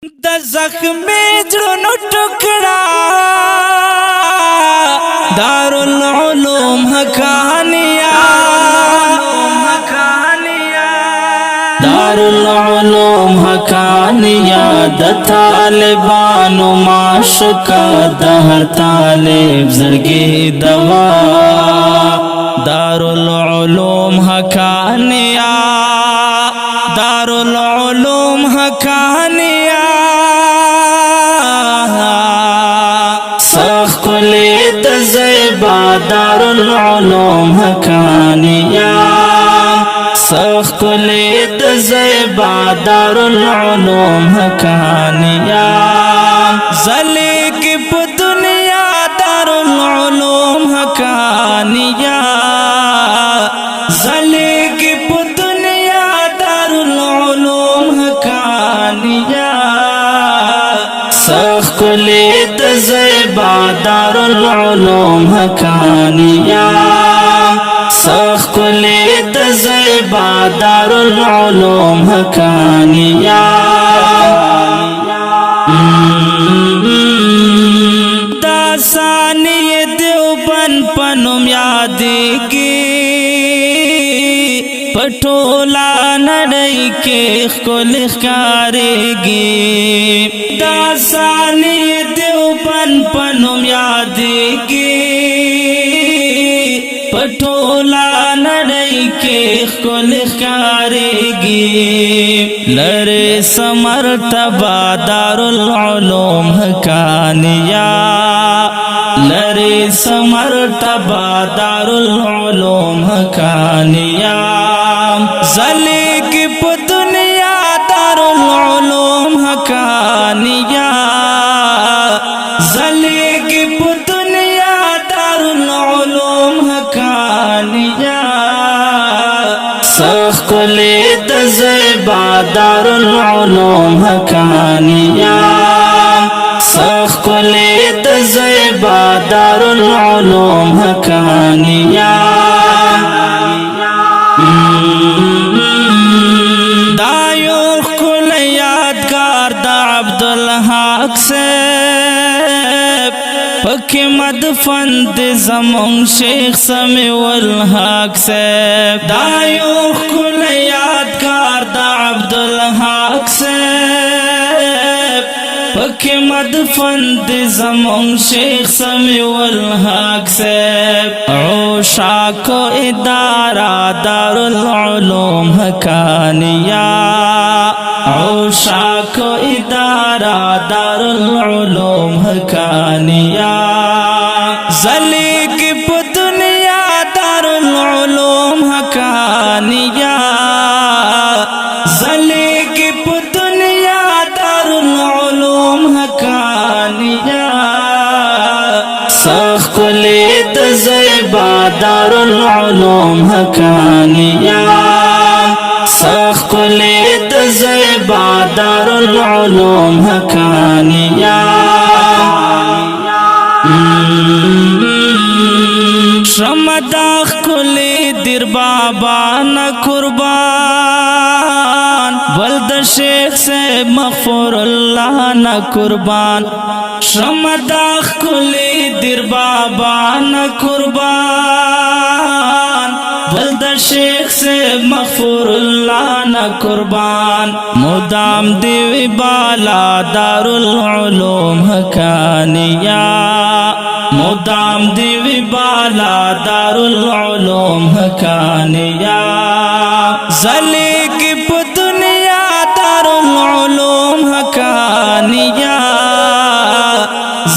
د زخمی زړونو ټکړه دارالعلوم حقانیه دارالعلوم حقانیه د طالبانو معشوقه د هر طالب زړګي دوا دارالعلوم حقانیه دارالعلوم حقانیه سخ کلی د زیبا دارالعلوم حقانیه سخ کلی د زیبا دارالعلوم حقانیه زلی کی په دنیا دارالعلوم حقانیه زلی کی په دنیا دارالعلوم حقانیه سخ کلی د زیبا دارالعلوم حقانیه سخ کلی د زیبا دارالعلوم حقانیه دا ثانی دیوبند پنوم یادیږي پټولا نړۍ کې ښکلي ښکارېږي دا ثانی دیوبند پنوم یادیږي پټولا نړۍ کې ښکلي ښکارېږي لرې سمرتبه دارالعلوم حقانیه لرې سمرتبه دارالعلوم حقانیه زلی کی په دنیا دارالعلوم حقانیه زلی کی په دنیا دارالعلوم حقانیه سخ کلی د زیبا دارالعلوم حقانیه سخ کلی د زیبا دارالعلوم حقانیه دا یو ښکلی یادګار د عبدالحق صاحب پکې مدفن د زمون شیخ سمیع الحق صاحب دا یو ښکلی یادګار د عبدالحق صاحب پکې مدفن د زمون شیخ سمیع الحق صاحب عشاقو اداره دارالعلوم حقانیه عشاقو اداره دارالعلوم حقانیه زلی کی په دنیا دارالعلوم حقانیه زلی کی په دنیا دارالعلوم حقانیه سخ کلی د زیبا دارالعلوم حقانیه سخ کلی د زیبا دارالعلوم حقانیه شمداخ کلی دیر بابا نا قربان ولد شیخ سے مغفور اللہ نا قربان شمداخ کلی دیر بابا نا قربان ولد شیخ سے مغفور اللہ نا قربان مدام دیوی بالا دارالعلوم حقانیه مدام دیوی بالا دارالعلوم حقانیه زلی کی په دنیا دارالعلوم حقانیه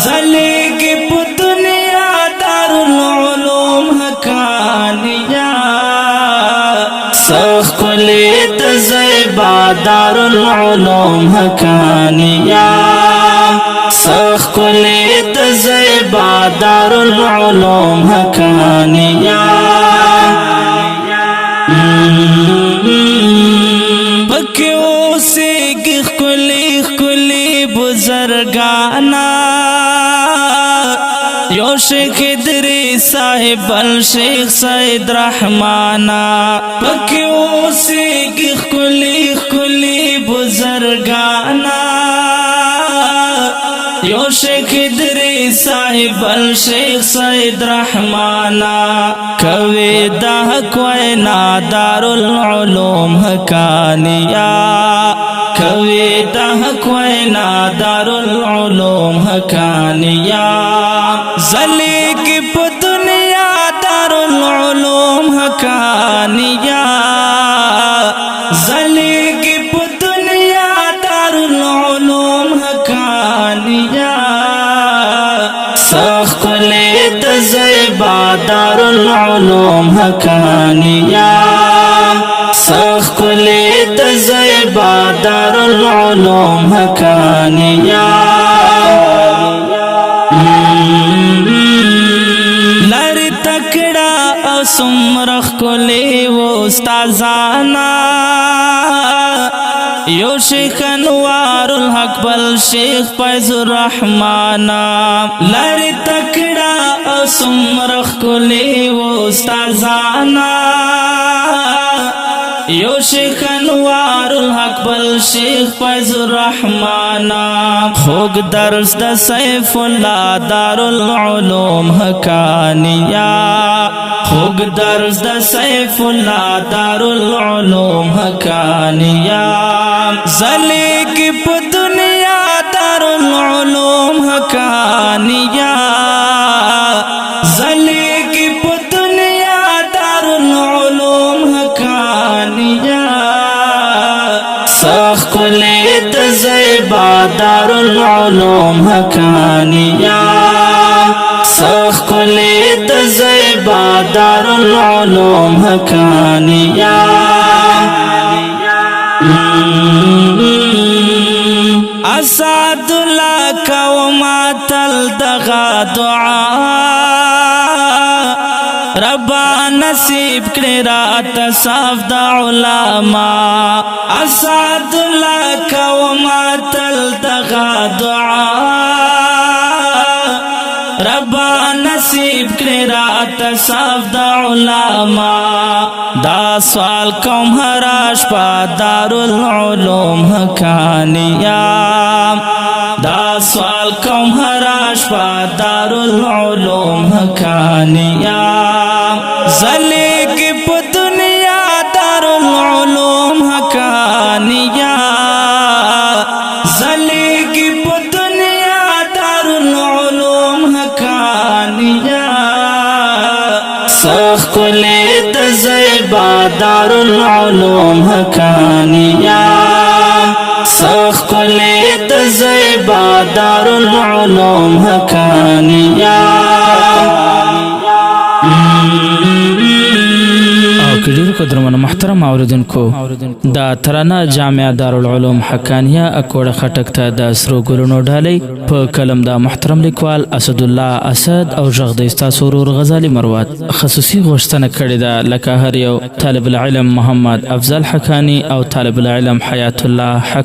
زلی کی په دنیا دارالعلوم حقانیه سخ کلی د زیبا دارالعلوم حقانیه سخ کلی د زیبا دارالعلوم حقانیه پکې اوسېږي ښکلي ښکلي بزرګانا یو شیخ ادریس صاحب بل شیخ سید رحمانا پکې اوسېږي ښکلي ښکلي بزرګانا یو شیخ ادریس صاحب بل شیخ سید رحمانا کوي د حق وینا دارالعلوم حقانیه کوي د حق وینا دارالعلوم حقانیه زلی کی په دنیا دارالعلوم حقانیه زلی کی په دنیا دارالعلوم حقانیه سخ کلی د زیبا دارالعلوم حقانیه سخ کلی د زیبا دارالعلوم حقانیه لری تکڑا او سمرخ کلی و استازانا یو شیخ انوار الحق بل شیخ فیض الرحمانا لری تکڑا او سمرخ کلی و استازانا یو شیخ انوار الحق بل شیخ فیض الرحمانا خوگ درس د سیف اللہ دارالعلوم حقانیہ خوگ درس د سیف اللہ دارالعلوم حقانیہ زلی کی پا دنیا دارالعلوم حقانیہ زلی کی پا دنیا دارالعلوم حقانیہ سخ کلی د زیبا دارالعلوم حقانیہ سخ کلی د زیبا دارالعلوم حقانیہ اسعد اللہ کوما تل دغا دعا ربا نصیب کړي رات صاف د علماء اسعد الله کوما تل دغا دعا ربا نصیب کړي رات صاف د علماء دا سوال کوم هراش په دارالعلوم حقانیه دا سوال کوم هراش په دارالعلوم حقانیه زلی کی پا دنیا دارالعلوم حقانیہ زلی کی پا دنیا دارالعلوم حقانیہ سخ کلی د زیبا دارالعلوم حقانیہ سخ کلی د زیبا دارالعلوم حقانیہ کډیر قدرمن محترم اوریدونکو دا ترانه جامع دارالعلوم حقانیه اکوړه خټک ته د سرو ګلونو ډالۍ په کلم دا محترم لیکوال اسد الله اسد او ژغ د استاد سرور غزالی مروت خصوصي غوښتنه کړې ده لکه هر یو طالب العلم محمد افضل حقانی او طالب العلم حیات الله حق